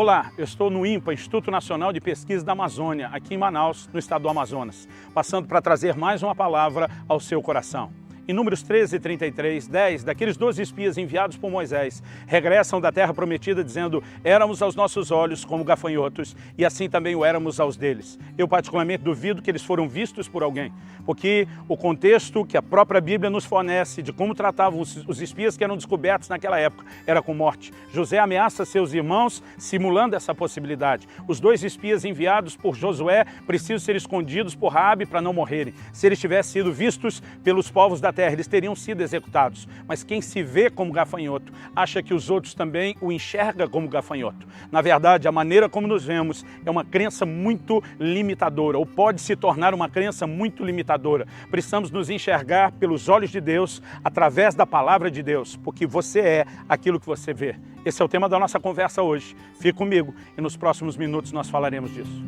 Olá, eu estou no INPA, Instituto Nacional de Pesquisa da Amazônia, aqui em Manaus, no estado do Amazonas, passando para trazer mais uma palavra ao seu coração. Em Números 13, 33, 10, daqueles 12 espias enviados por Moisés, regressam da terra prometida dizendo: éramos aos nossos olhos como gafanhotos, e assim também o éramos aos deles. Eu particularmente duvido que eles foram vistos por alguém, porque o contexto que a própria Bíblia nos fornece de como tratavam os espias que eram descobertos naquela época era com morte. José ameaça seus irmãos simulando essa possibilidade. Os 2 espias enviados por Josué precisam ser escondidos por Raabe para não morrerem. Se eles tivessem sido vistos pelos povos da terra, eles teriam sido executados. Mas quem se vê como gafanhoto acha que os outros também o enxergam como gafanhoto. Na verdade, a maneira como nos vemos é uma crença muito limitadora, ou pode se tornar uma crença muito limitadora. Precisamos nos enxergar pelos olhos de Deus, através da palavra de Deus, porque você é aquilo que você vê. Esse é o tema da nossa conversa hoje. Fique comigo e nos próximos minutos nós falaremos disso.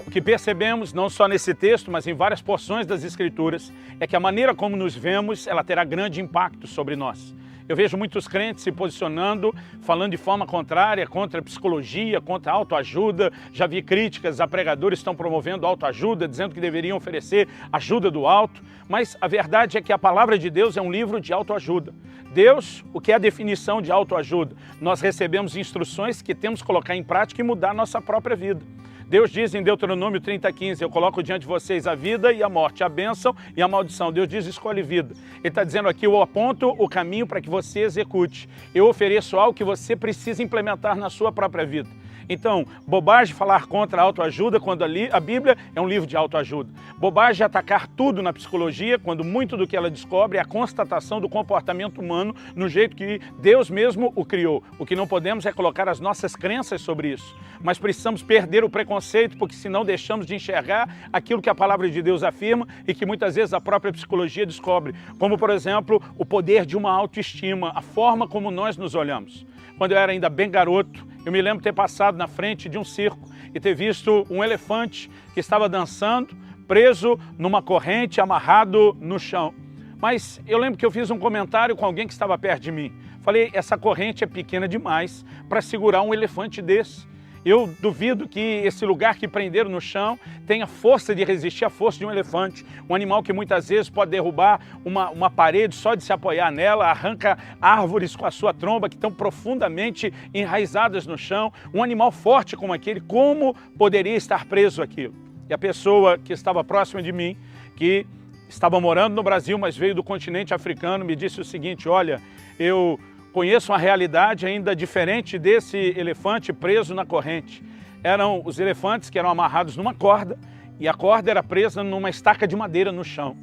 O que percebemos, não só nesse texto, mas em várias porções das Escrituras, é que a maneira como nos vemos, ela terá grande impacto sobre nós. Eu vejo muitos crentes se posicionando, falando de forma contrária, contra a psicologia, contra a autoajuda. Já vi críticas a pregadores que estão promovendo autoajuda, dizendo que deveriam oferecer ajuda do alto. Mas a verdade é que a palavra de Deus é um livro de autoajuda. Deus, o que é a definição de autoajuda? Nós recebemos instruções que temos que colocar em prática e mudar a nossa própria vida. Deus diz em Deuteronômio 30:15, eu coloco diante de vocês a vida e a morte, a bênção e a maldição. Deus diz, escolhe vida. Ele está dizendo aqui, eu aponto o caminho para que você execute. Eu ofereço algo que você precisa implementar na sua própria vida. Então, bobagem falar contra a autoajuda quando a Bíblia é um livro de autoajuda. Bobagem atacar tudo na psicologia quando muito do que ela descobre é a constatação do comportamento humano no jeito que Deus mesmo o criou. O que não podemos é colocar as nossas crenças sobre isso. Mas precisamos perder o preconceito, porque senão deixamos de enxergar aquilo que a palavra de Deus afirma e que muitas vezes a própria psicologia descobre. Como, por exemplo, o poder de uma autoestima, a forma como nós nos olhamos. Quando eu era ainda bem garoto, eu me lembro ter passado na frente de um circo e ter visto um elefante que estava dançando, preso numa corrente, amarrado no chão. Mas eu lembro que eu fiz um comentário com alguém que estava perto de mim. Falei, essa corrente é pequena demais para segurar um elefante desse. Eu duvido que esse lugar que prenderam no chão tenha força de resistir à força de um elefante. Um animal que muitas vezes pode derrubar uma parede só de se apoiar nela, arranca árvores com a sua tromba que estão profundamente enraizadas no chão. Um animal forte como aquele, como poderia estar preso aquilo? E a pessoa que estava próxima de mim, que estava morando no Brasil, mas veio do continente africano, me disse o seguinte, olha, eu conheço uma realidade ainda diferente desse elefante preso na corrente. Eram os elefantes que eram amarrados numa corda e a corda era presa numa estaca de madeira no chão.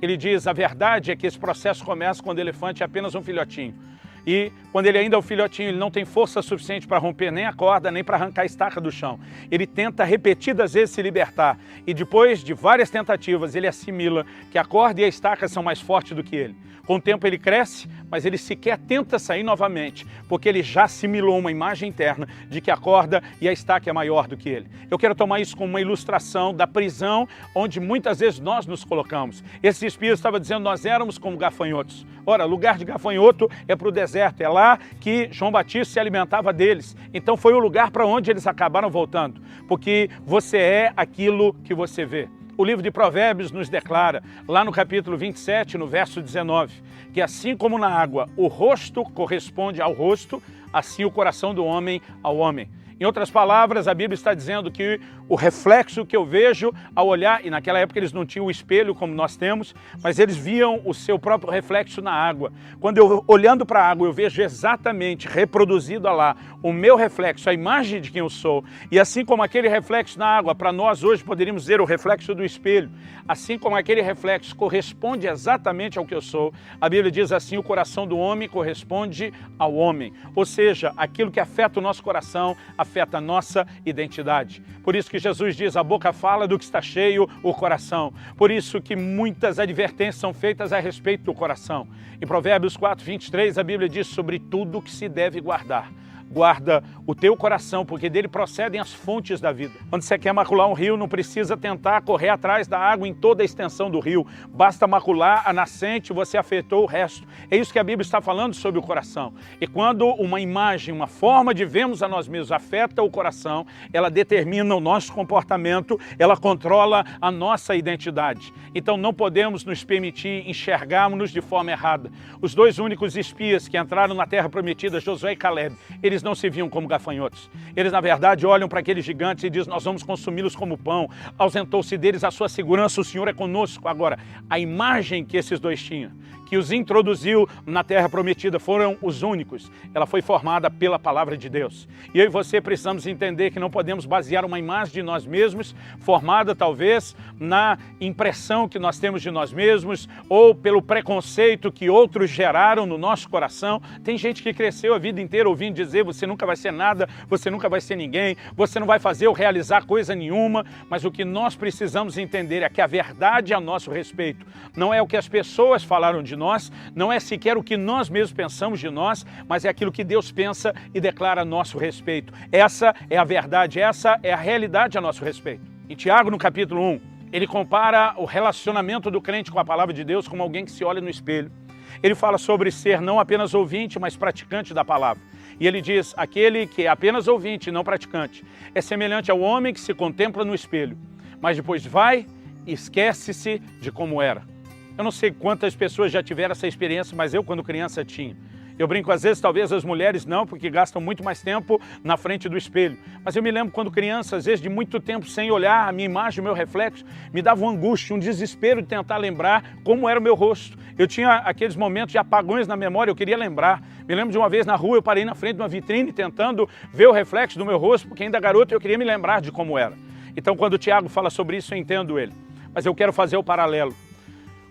Ele diz, a verdade é que esse processo começa quando o elefante é apenas um filhotinho. E quando ele ainda é um filhotinho, ele não tem força suficiente para romper nem a corda, nem para arrancar a estaca do chão. Ele tenta repetidas vezes se libertar e depois de várias tentativas ele assimila que a corda e a estaca são mais fortes do que ele. Com o tempo ele cresce, mas ele sequer tenta sair novamente, porque ele já assimilou uma imagem interna de que a corda e a estaca é maior do que ele. Eu quero tomar isso como uma ilustração da prisão onde muitas vezes nós nos colocamos. Esse espírito estava dizendo nós éramos como gafanhotos. Ora, lugar de gafanhoto é para o deserto, é lá que João Batista se alimentava deles. Então foi o lugar para onde eles acabaram voltando, porque você é aquilo que você vê. O livro de Provérbios nos declara, lá no capítulo 27, no verso 19, que assim como na água o rosto corresponde ao rosto, assim o coração do homem ao homem. Em outras palavras, a Bíblia está dizendo que o reflexo que eu vejo ao olhar, e naquela época eles não tinham o espelho como nós temos, mas eles viam o seu próprio reflexo na água. Quando eu, olhando para a água, eu vejo exatamente reproduzido lá o meu reflexo, a imagem de quem eu sou. E assim como aquele reflexo na água, para nós hoje poderíamos dizer o reflexo do espelho, assim como aquele reflexo corresponde exatamente ao que eu sou, a Bíblia diz assim, o coração do homem corresponde ao homem. Ou seja, aquilo que afeta o nosso coração, afeta a nossa identidade. Por isso que Jesus diz, a boca fala do que está cheio o coração. Por isso que muitas advertências são feitas a respeito do coração. Em Provérbios 4:23, a Bíblia diz sobre tudo que se deve guardar. guarda o teu coração, porque dele procedem as fontes da vida. Quando você quer macular um rio, não precisa tentar correr atrás da água em toda a extensão do rio. Basta macular a nascente, você afetou o resto. É isso que a Bíblia está falando sobre o coração. E quando uma imagem, uma forma de vermos a nós mesmos afeta o coração, ela determina o nosso comportamento, ela controla a nossa identidade. Então não podemos nos permitir enxergarmos-nos de forma errada. Os dois únicos espias que entraram na terra prometida, Josué e Caleb, eles não se viam como gafanhotos. Eles, na verdade, olham para aqueles gigantes e dizem, nós vamos consumi-los como pão. Ausentou-se deles a sua segurança, o Senhor é conosco. Agora, a imagem que esses dois tinham, que os introduziu na terra prometida, foram os únicos. Ela foi formada pela palavra de Deus. E eu e você precisamos entender que não podemos basear uma imagem de nós mesmos, formada talvez na impressão que nós temos de nós mesmos, ou pelo preconceito que outros geraram no nosso coração. Tem gente que cresceu a vida inteira ouvindo dizer, você nunca vai ser nada, você nunca vai ser ninguém, você não vai fazer ou realizar coisa nenhuma, mas o que nós precisamos entender é que a verdade a nosso respeito não é o que as pessoas falaram de nós, não é sequer o que nós mesmos pensamos de nós, mas é aquilo que Deus pensa e declara a nosso respeito. Essa é a verdade, essa é a realidade a nosso respeito. E Tiago, no capítulo 1, ele compara o relacionamento do crente com a palavra de Deus como alguém que se olha no espelho. Ele fala sobre ser não apenas ouvinte, mas praticante da palavra. E ele diz, aquele que é apenas ouvinte e não praticante, é semelhante ao homem que se contempla no espelho, mas depois vai e esquece-se de como era. Eu não sei quantas pessoas já tiveram essa experiência, mas eu, quando criança, tinha. Eu brinco, às vezes, talvez as mulheres não, porque gastam muito mais tempo na frente do espelho. Mas eu me lembro quando criança, às vezes, de muito tempo sem olhar a minha imagem, o meu reflexo, me dava uma angústia, um desespero de tentar lembrar como era o meu rosto. Eu tinha aqueles momentos de apagões na memória, eu queria lembrar. Me lembro de uma vez na rua, eu parei na frente de uma vitrine tentando ver o reflexo do meu rosto, porque ainda garoto eu queria me lembrar de como era. Então, quando o Tiago fala sobre isso, eu entendo ele. Mas eu quero fazer o paralelo.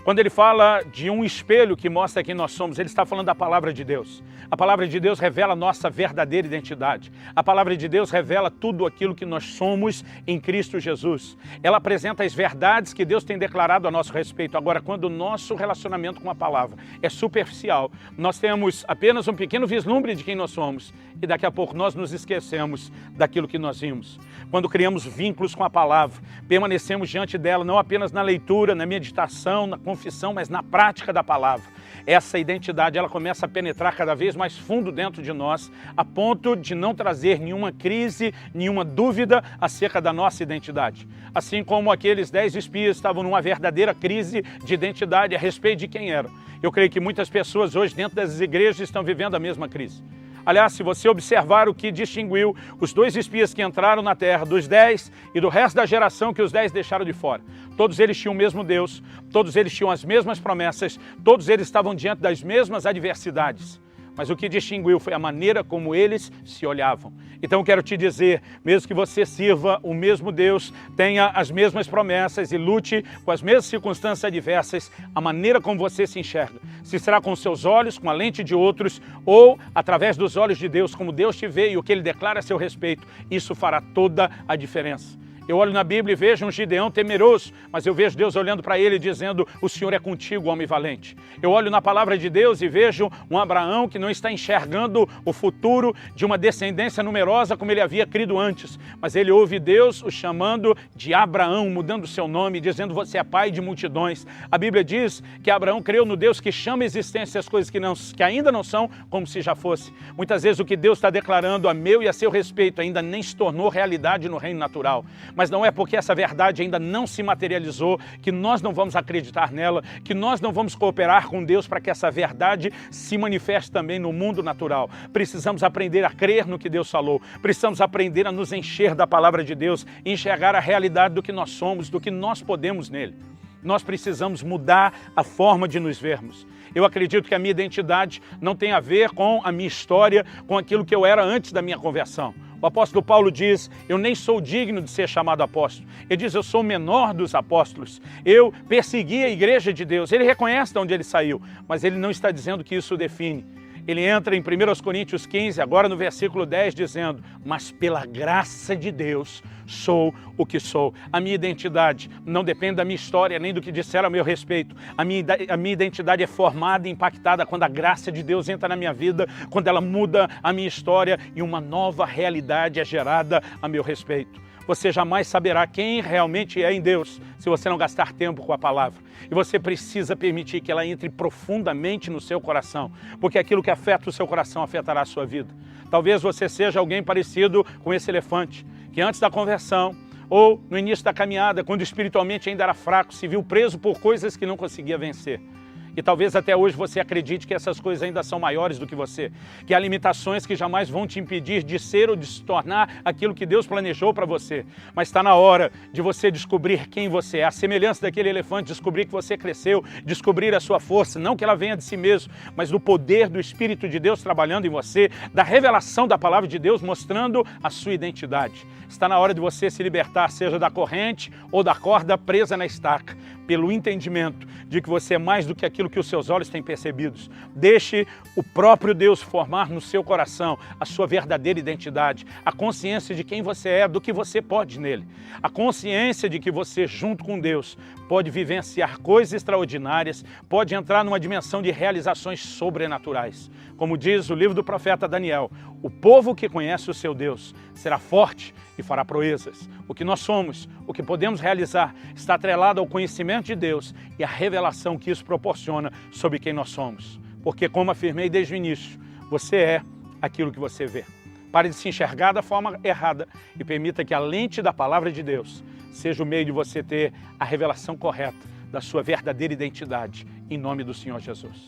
Quando ele fala de um espelho que mostra quem nós somos, ele está falando da palavra de Deus. A palavra de Deus revela a nossa verdadeira identidade. A palavra de Deus revela tudo aquilo que nós somos em Cristo Jesus. Ela apresenta as verdades que Deus tem declarado a nosso respeito. Agora, quando o nosso relacionamento com a palavra é superficial, nós temos apenas um pequeno vislumbre de quem nós somos e daqui a pouco nós nos esquecemos daquilo que nós vimos. Quando criamos vínculos com a palavra, permanecemos diante dela não apenas na leitura, na meditação, na confissão, mas na prática da palavra. Essa identidade ela começa a penetrar cada vez mais fundo dentro de nós, a ponto de não trazer nenhuma crise, nenhuma dúvida acerca da nossa identidade. Assim como aqueles 10 espias estavam numa verdadeira crise de identidade a respeito de quem eram. Eu creio que muitas pessoas hoje dentro das igrejas estão vivendo a mesma crise. Aliás, se você observar o que distinguiu os 2 espias que entraram na terra, dos 10 e do resto da geração que os 10 deixaram de fora, todos eles tinham o mesmo Deus, todos eles tinham as mesmas promessas, todos eles estavam diante das mesmas adversidades. Mas o que distinguiu foi a maneira como eles se olhavam. Então eu quero te dizer, mesmo que você sirva o mesmo Deus, tenha as mesmas promessas e lute com as mesmas circunstâncias adversas, a maneira como você se enxerga, se será com seus olhos, com a lente de outros, ou através dos olhos de Deus, como Deus te vê e o que Ele declara a seu respeito, isso fará toda a diferença. Eu olho na Bíblia e vejo um Gideão temeroso, mas eu vejo Deus olhando para ele dizendo, o Senhor é contigo, homem valente. Eu olho na palavra de Deus e vejo um Abraão que não está enxergando o futuro de uma descendência numerosa como ele havia crido antes, mas ele ouve Deus o chamando de Abraão, mudando o seu nome, dizendo, você é pai de multidões. A Bíblia diz que Abraão creu no Deus que chama a existência as coisas que ainda não são, como se já fosse. Muitas vezes o que Deus está declarando a meu e a seu respeito ainda nem se tornou realidade no reino natural. Mas não é porque essa verdade ainda não se materializou que nós não vamos acreditar nela, que nós não vamos cooperar com Deus para que essa verdade se manifeste também no mundo natural. Precisamos aprender a crer no que Deus falou, precisamos aprender a nos encher da palavra de Deus e enxergar a realidade do que nós somos, do que nós podemos nele. Nós precisamos mudar a forma de nos vermos. Eu acredito que a minha identidade não tem a ver com a minha história, com aquilo que eu era antes da minha conversão. O apóstolo Paulo diz, eu nem sou digno de ser chamado apóstolo. Ele diz, eu sou o menor dos apóstolos. Eu persegui a igreja de Deus. Ele reconhece de onde ele saiu, mas ele não está dizendo que isso o define. Ele entra em 1 Coríntios 15, agora no versículo 10, dizendo: mas pela graça de Deus sou o que sou. A minha identidade não depende da minha história, nem do que disseram a meu respeito. A minha identidade é formada e impactada quando a graça de Deus entra na minha vida, quando ela muda a minha história e uma nova realidade é gerada a meu respeito. Você jamais saberá quem realmente é em Deus se você não gastar tempo com a palavra. E você precisa permitir que ela entre profundamente no seu coração, porque aquilo que afeta o seu coração afetará a sua vida. Talvez você seja alguém parecido com esse elefante, que antes da conversão, ou no início da caminhada, quando espiritualmente ainda era fraco, se viu preso por coisas que não conseguia vencer. E talvez até hoje você acredite que essas coisas ainda são maiores do que você, que há limitações que jamais vão te impedir de ser ou de se tornar aquilo que Deus planejou para você. Mas está na hora de você descobrir quem você é, a semelhança daquele elefante, descobrir que você cresceu, descobrir a sua força, não que ela venha de si mesmo, mas do poder do Espírito de Deus trabalhando em você, da revelação da palavra de Deus mostrando a sua identidade. Está na hora de você se libertar, seja da corrente ou da corda presa na estaca, pelo entendimento de que você é mais do que aquilo que os seus olhos têm percebidos. Deixe o próprio Deus formar no seu coração a sua verdadeira identidade, a consciência de quem você é, do que você pode nele. A consciência de que você, junto com Deus, pode vivenciar coisas extraordinárias, pode entrar numa dimensão de realizações sobrenaturais. Como diz o livro do profeta Daniel, o povo que conhece o seu Deus será forte e fará proezas. O que nós somos, o que podemos realizar, está atrelado ao conhecimento de Deus e à revelação que isso proporciona sobre quem nós somos. Porque, como afirmei desde o início, você é aquilo que você vê. Pare de se enxergar da forma errada e permita que a lente da palavra de Deus seja o meio de você ter a revelação correta da sua verdadeira identidade, em nome do Senhor Jesus.